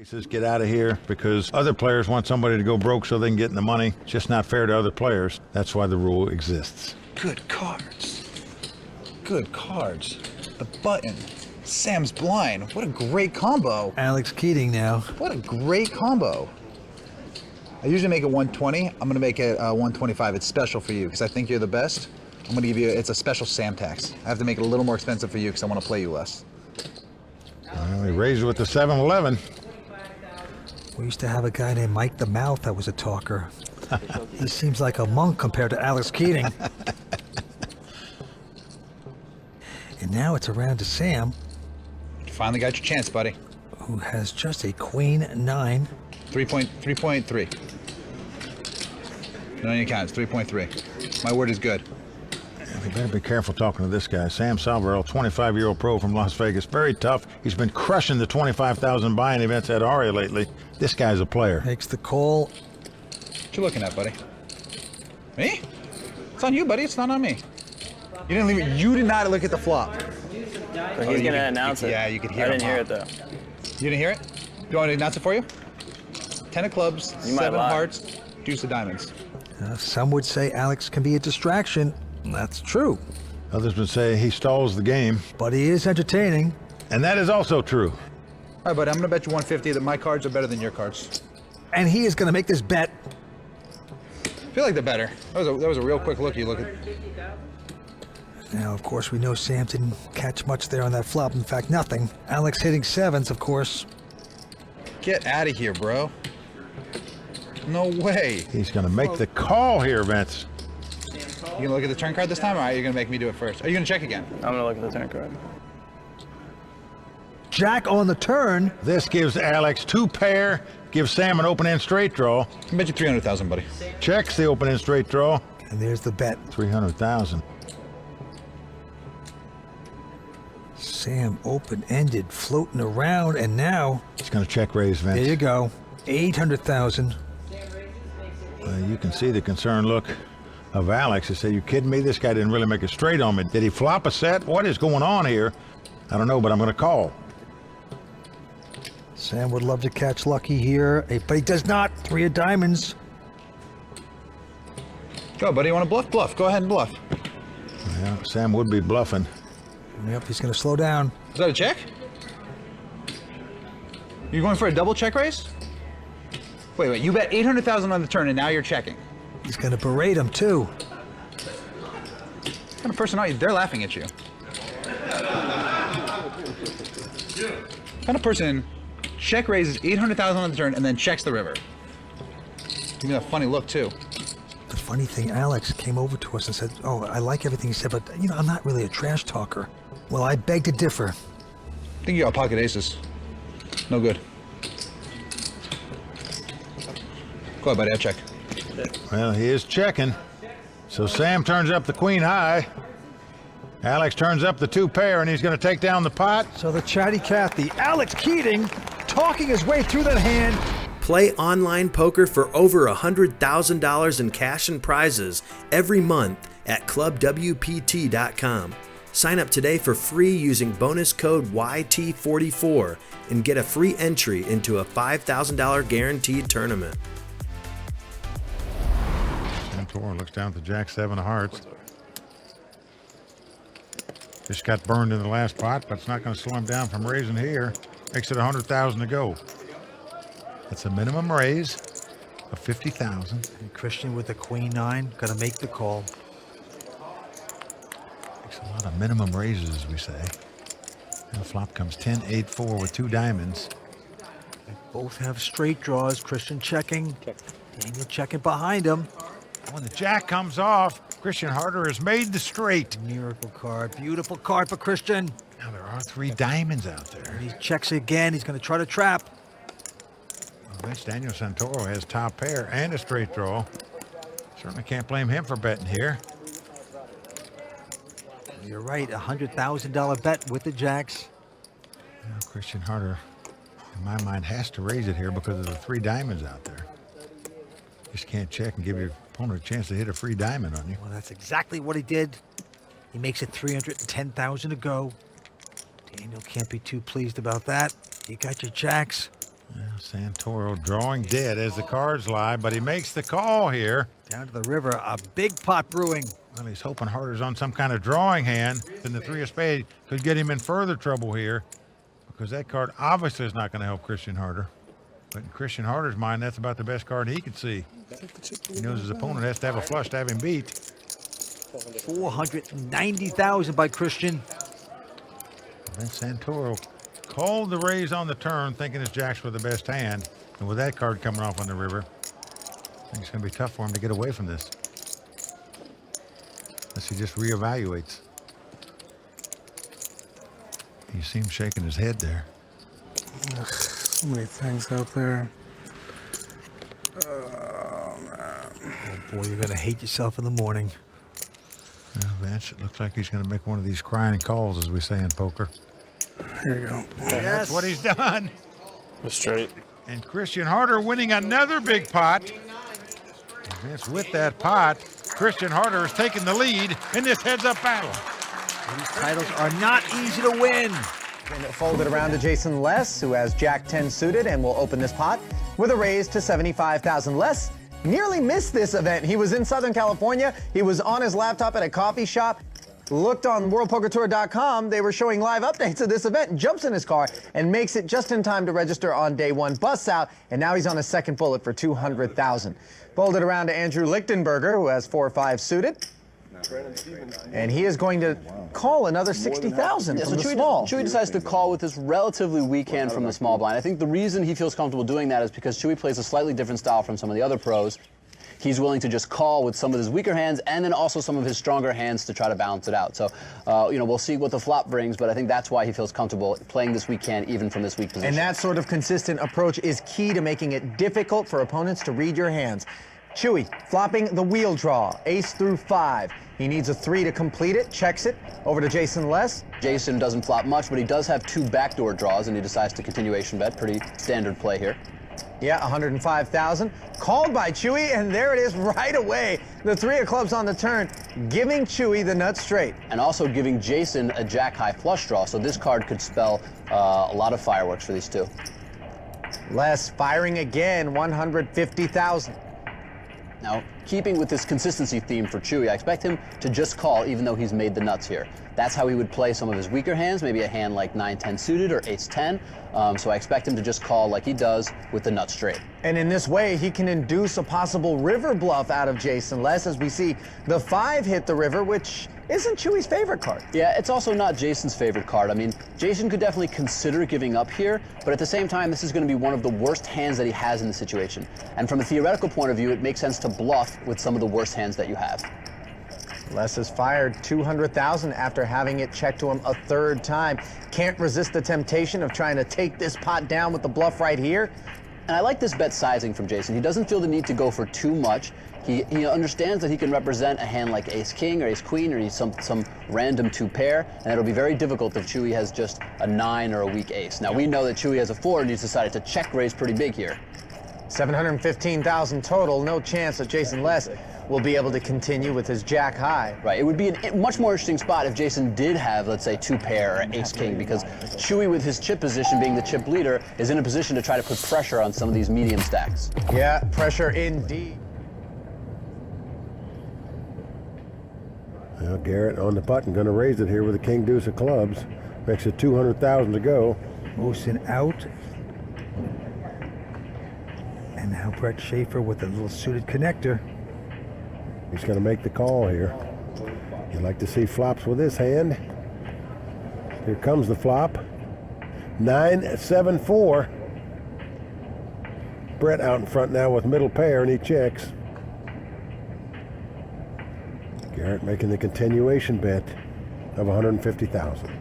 Says get out of here because other players want somebody to go broke so they can get in the money. It's just not fair to other players. That's why the rule exists. Good cards. Good cards. The button. Sam's blind. What a great combo. Alex Keating now. What a great combo. I usually make it 120. I'm gonna make it 125. It's special for you because I think you're the best. I'm gonna give you, it's a special Sam tax. I have to make it a little more expensive for you because I want to play you less. Well, he raised it with the 7-11. We used to have a guy named Mike the Mouth that was a talker. He seems like a monk compared to Alex Keating. And now it's around to Sam. You finally got your chance, buddy. Who has just a queen 9. 3.3. No, you can't. It's 3.3. My word is good. You better be careful talking to this guy. Sam Salvarello, 25-year-old pro from Las Vegas. Very tough. He's been crushing the 25,000 buy-in events at Aria lately. This guy's a player. Makes the call. What you looking at, buddy? Me? It's on you, buddy. It's not on me. You didn't leave it. You did not look at the flop. But he's gonna announce it. Yeah, you could hear I him. didn't hear it though. You didn't hear it? Do you want me to announce it for you? 10 of clubs, You might 7 lie. hearts, deuce of diamonds. Some would say Alex can be a distraction. That's true. Others would say he stalls the game. But he is entertaining. And that is also true. All right, buddy, I'm gonna bet you 150 that my cards are better than your cards. And he is going to make this bet. I feel like they're better. That was a real quick look. You look at. Now, of course, we know Sam didn't catch much there on that flop. In fact, nothing. Alex hitting 7s, of course. Get out of here, bro. No way. He's going to make the call here, Vince. You gonna look at the turn card this time, or are you gonna make me do it first? Are you gonna check again? I'm gonna look at the turn card. Jack on the turn. This gives Alex 2 pair, gives Sam an open-end straight draw. I bet you 300,000, buddy. Checks the open-end straight draw. And there's the bet. 300,000. Sam open-ended, floating around, and now... He's going to check raise, Vince. There you go. 800,000. You can see the concerned look of Alex. He said, you kidding me? This guy didn't really make it straight on me. Did he flop a set? What is going on here? I don't know, but I'm going to call. Sam would love to catch lucky here, but he does not. 3 of diamonds. Go, buddy. You want to bluff? Bluff. Go ahead and bluff. Yeah, Sam would be bluffing. Yep, he's going to slow down. Is that a check? You going for a double check raise? Wait. You bet 800,000 on the turn, and now you're checking. He's going to berate him, too. What kind of person are you? They're laughing at you. What kind of person check raises 800,000 on the turn and then checks the river? Give me that funny look, too. The funny thing, Alex came over to us and said, oh, I like everything he said, but, I'm not really a trash talker. Well, I beg to differ. I think you got pocket aces. No good. Go ahead, buddy. I'll check. Well, he is checking. So Sam turns up the queen high. Alex turns up the 2 pair, and he's going to take down the pot. So the chatty Cathy, Alex Keating, talking his way through that hand. Play online poker for over $100,000 in cash and prizes every month at clubwpt.com. Sign up today for free using bonus code YT44 and get a free entry into a $5,000 guaranteed tournament. Santor looks down at the Jack 7 of hearts. Just got burned in the last pot, but it's not going to slow him down from raising here. Makes it 100,000 to go. That's a minimum raise of 50,000. And Christian with the queen 9, got to make the call. Makes a lot of minimum raises, as we say. And the flop comes 10-8-4 with 2 diamonds. They both have straight draws. Christian checking. Daniel checking behind him. When the Jack comes off, Christian Harder has made the straight. Miracle card. Beautiful card for Christian. Now there are 3 diamonds out there. And he checks again. He's going to try to trap. Well, Vince Daniel Santoro has top pair and a straight draw. Certainly can't blame him for betting here. You're right. $100,000 bet with the Jacks. Now, Christian Harder, in my mind, has to raise it here because of the 3 diamonds out there. Just can't check and give your opponent a chance to hit a free diamond on you. Well, that's exactly what he did. He makes it 310,000 to go. Daniel can't be too pleased about that. You got your Jacks. Santoro drawing dead as the cards lie, but he makes the call here. Down to the river, a big pot brewing. Well, he's hoping Harder's on some kind of drawing hand, and the 3 of spades could get him in further trouble here, because that card obviously is not going to help Christian Harder. But in Christian Harder's mind, that's about the best card he could see. He knows his opponent has to have a flush to have him beat. 490,000 by Christian. Then Santoro called the raise on the turn, thinking his jacks were the best hand. And with that card coming off on the river, I think it's going to be tough for him to get away from this. Unless he just reevaluates. You see him shaking his head there. Ugh, so many things out there. Oh, man. Oh, boy, you're going to hate yourself in the morning. Well, Vance, it looks like he's going to make one of these crying calls, as we say in poker. Here you go. And that's what he's done. We're straight. And Christian Harder winning another big pot. And Vince with that pot. Christian Harder is taking the lead in this heads-up battle. These titles are not easy to win. And it folded around to Jason Les, who has Jack 10 suited and will open this pot with a raise to 75,000. Les nearly missed this event. He was in Southern California. He was on his laptop at a coffee shop. Looked on WorldPokerTour.com. They were showing live updates of this event. Jumps in his car and makes it just in time to register on day one. Busts out, and now he's on his second bullet for 200,000. Folded around to Andrew Lichtenberger, who has 4-5 suited. And he is going to call another 60,000 from the small. Chewy decides to call with this relatively weak hand from the small blind. I think the reason he feels comfortable doing that is because Chewy plays a slightly different style from some of the other pros. He's willing to just call with some of his weaker hands and then also some of his stronger hands to try to balance it out. So, we'll see what the flop brings, but I think that's why he feels comfortable playing this weak hand even from this weak position. And that sort of consistent approach is key to making it difficult for opponents to read your hands. Chewy flopping the wheel draw, ace through 5. He needs a 3 to complete it, checks it, over to Jason Les. Jason doesn't flop much, but he does have 2 backdoor draws, and he decides to continuation bet. Pretty standard play here. Yeah, 105,000. Called by Chewy, and there it is right away. The 3 of clubs on the turn, giving Chewy the nut straight. And also giving Jason a jack-high flush draw, so this card could spell a lot of fireworks for these two. Les firing again, 150,000. Now, keeping with this consistency theme for Chewy, I expect him to just call even though he's made the nuts here. That's how he would play some of his weaker hands, maybe a hand like 9-10 suited or ace-10. So I expect him to just call like he does with the nut straight. And in this way, he can induce a possible river bluff out of Jason Les, as we see the 5 hit the river, which isn't Chewy's favorite card. Yeah, it's also not Jason's favorite card. I mean, Jason could definitely consider giving up here, but at the same time, this is going to be one of the worst hands that he has in the situation. And from a theoretical point of view, it makes sense to bluff with some of the worst hands that you have. Les has fired 200,000 after having it checked to him a 3rd time. Can't resist the temptation of trying to take this pot down with the bluff right here. And I like this bet sizing from Jason. He doesn't feel the need to go for too much. He understands that he can represent a hand like ace-king or ace-queen or some random 2-pair, and it'll be very difficult if Chewy has just a 9 or a weak ace. Now, we know that Chewy has a 4, and he's decided to check raise pretty big here. 715,000 total. No chance that Jason Les will be able to continue with his jack high. Right, it would be a much more interesting spot if Jason did have, let's say, 2-pair or ace-king, because Chewy, with his chip position being the chip leader, is in a position to try to put pressure on some of these medium stacks. Yeah, pressure indeed. Well, Garrett on the button, going to raise it here with a king deuce of clubs. Makes it 200,000 to go. Moosin out. And now Brett Schaefer with a little suited connector. He's going to make the call here. You like to see flops with this hand. Here comes the flop. 9-7-4. Brett out in front now with middle pair, and he checks. Garrett making the continuation bet of 150,000.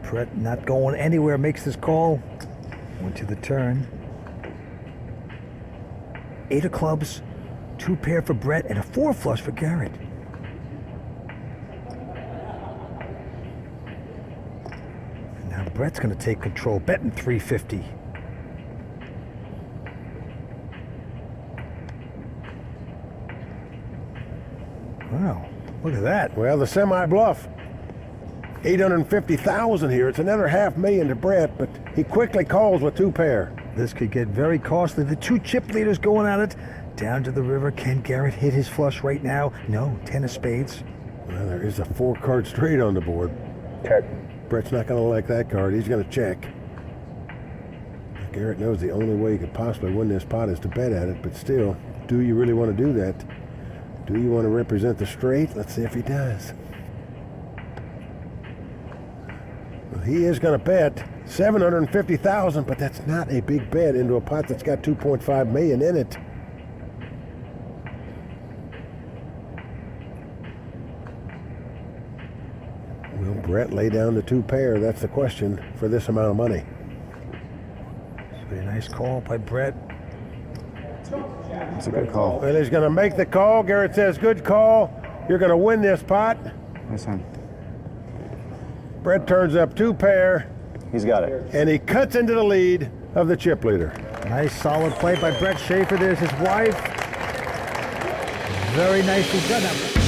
Brett not going anywhere, makes this call. Went to the turn. 8 of clubs, 2-pair for Brett, and a 4 flush for Garrett. And now Brett's going to take control, betting 350. Wow, look at that. Well, the semi-bluff. $850,000 here. It's another $500,000 to Brett, but he quickly calls with 2 pair. This could get very costly. The 2 chip leaders going at it. Down to the river. Can Garrett hit his flush right now? No. 10 of spades. Well, there is a 4-card straight on the board. Check. Brett's not going to like that card. He's going to check. Garrett knows the only way he could possibly win this pot is to bet at it, but still, do you really want to do that? Do you want to represent the straight? Let's see if he does. Well, he is going to bet $750,000, but that's not a big bet into a pot that's got $2.5 million in it. Will Brett lay down the 2 pair? That's the question for this amount of money. Very nice call by Brett. It's a good call. Well, he's going to make the call. Garrett says, good call. You're going to win this pot. Nice hand. Brett turns up 2 pair. He's got it. And he cuts into the lead of the chip leader. Nice solid play by Brett Schaefer. There's his wife. Very nicely done.